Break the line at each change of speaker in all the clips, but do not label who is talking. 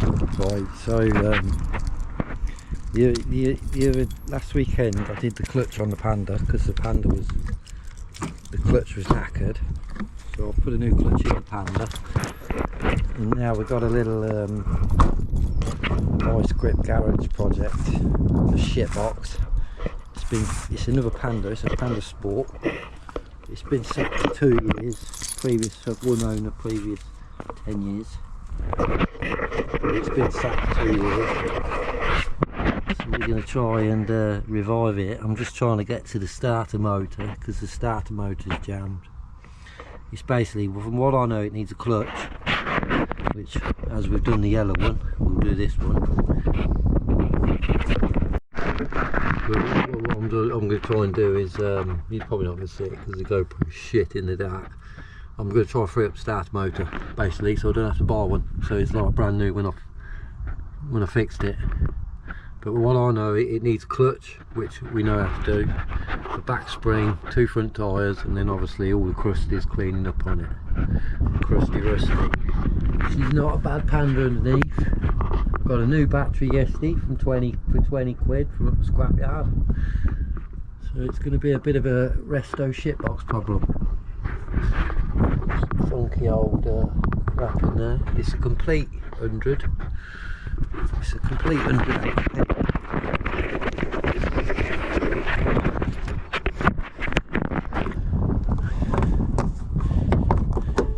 Right, so last weekend I did the clutch on the Panda because the clutch was knackered, so I put a new clutch in the Panda, and now we've got a little Vice Grip Garage project, a shit box. It's another Panda, it's a Panda Sport. It's been sat for 2 years, previous one owner, previous 10 years. It's been sat for 2 years, so we're going to try and revive it. I'm just trying to get to the starter motor because the starter motor is jammed. It's basically, from what I know, it needs a clutch, which, as we've done the yellow one, we'll do this one. But what I'm going to try and do is, you're probably not going to see it because the GoPro is shit in the dark. I'm going to try and free up the starter motor, basically, so I don't have to buy one. So it's like brand new when I fixed it. But what I know, it needs a clutch, which we know how to do. A back spring, 2 front tyres, and then obviously all the crusties cleaning up on it. Crusty rusty. She's not a bad Panda underneath. Got a new battery yesterday for 20 quid from up the scrapyard. So it's going to be a bit of a resto shitbox problem. Funky old crap in there. It's a complete 100. It's a complete 100.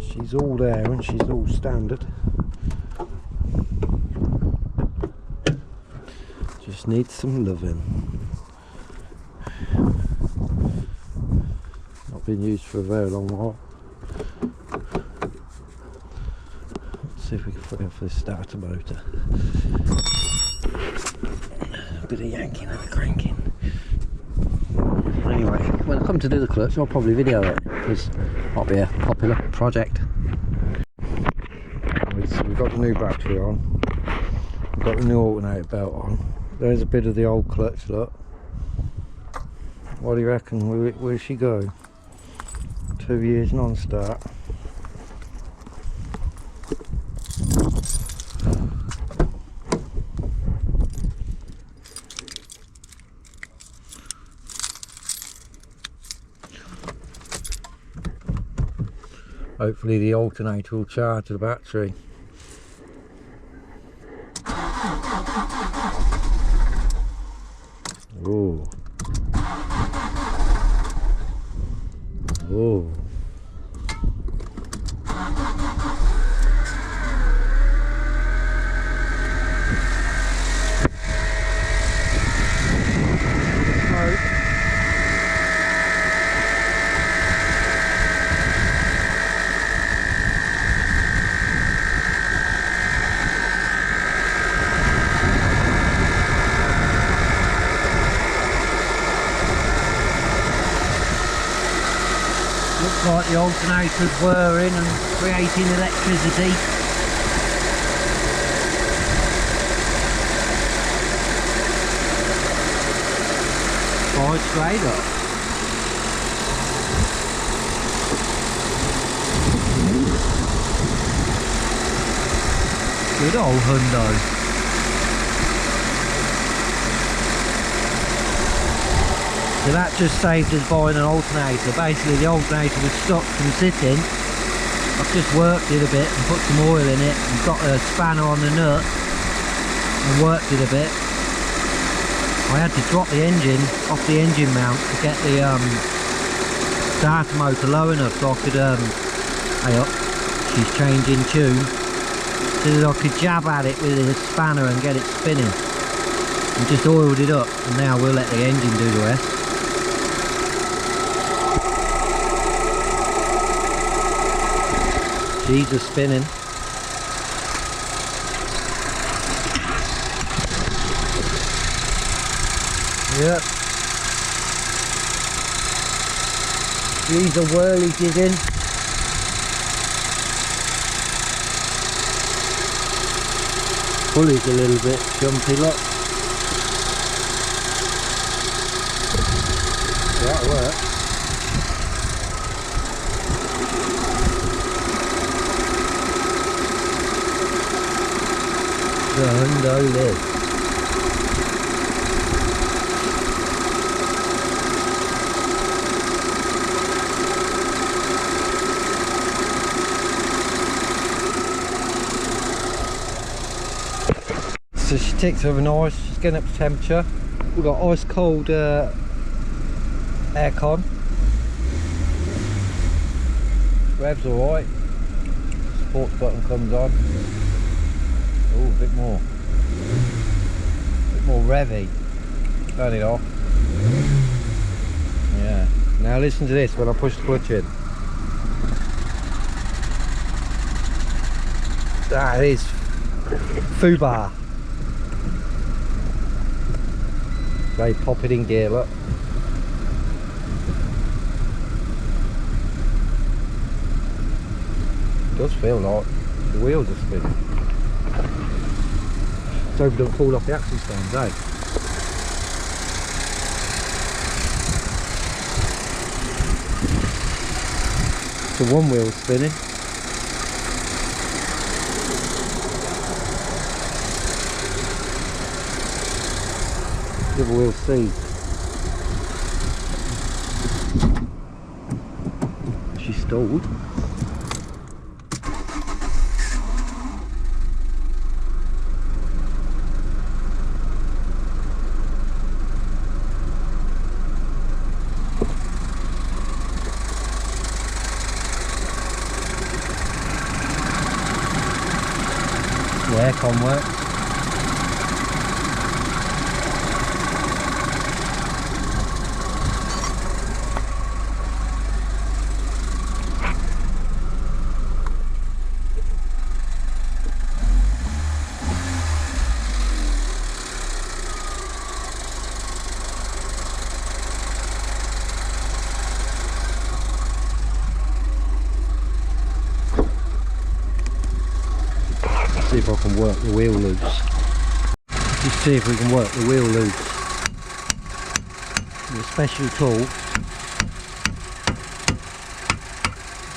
She's all there and she's all standard. Just needs some loving. Not been used for a very long while. Let's see if we can free up for the starter motor. A bit of yanking and a cranking. Anyway, when I come to do the clutch, I'll probably video it because it might be a popular project. So we've got the new battery on, we've got the new alternator belt on. There's a bit of the old clutch, look. What do you reckon? Where'd she go? 2 years non-start. Hopefully the alternator will charge the battery. Oh. Oh. Looks like the alternator's whirring and creating electricity. Right straight up. Good old hundo. So that just saved us buying an alternator. Basically the alternator was stuck from sitting. I've just worked it a bit and put some oil in it and got a spanner on the nut and worked it a bit. I had to drop the engine off the engine mount to get the starter motor low enough so I could, hey up, she's changing tune, so that I could jab at it with a spanner and get it spinning. And just oiled it up, and now we'll let the engine do the rest. She's just spinning. Yep. These are whirly jigging. Pulley's a little bit jumpy, look. That'll work. Gondolas. So she ticks over nice, she's getting up to temperature. We've got ice cold aircon. Revs alright. Sports button comes on. Oh, a bit more revvy. Turn it off. Yeah. Now listen to this when I push the clutch in. That is foobar. Very popping in gear, look. It does feel like the wheels are spinning. So we don't fall off the axle stands, eh? So one wheel's spinning. The other wheel's seized. She's stalled. The aircon works. See if I can work the wheel loose. Just see if we can work the wheel loose. With a special tool.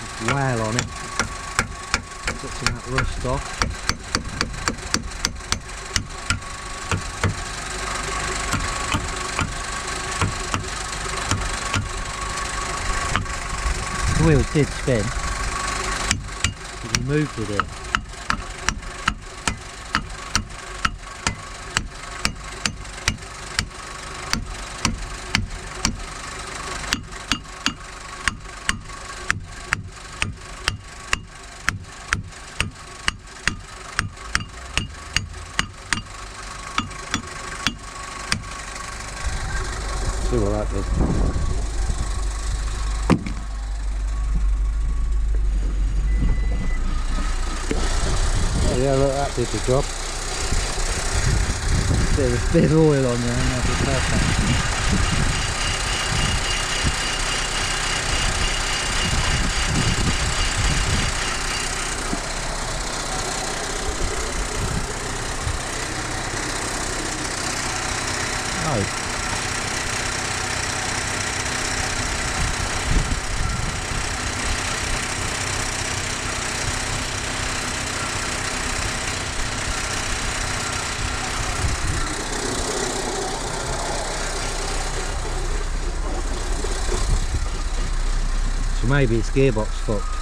Just whale on it. Get some of that rust off. The wheel did spin. But we moved with it. See what that did. Oh yeah, look, that did the job. Bit of oil on there and that'll be perfect. Oh. So maybe it's gearbox fucked.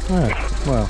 Oh, well.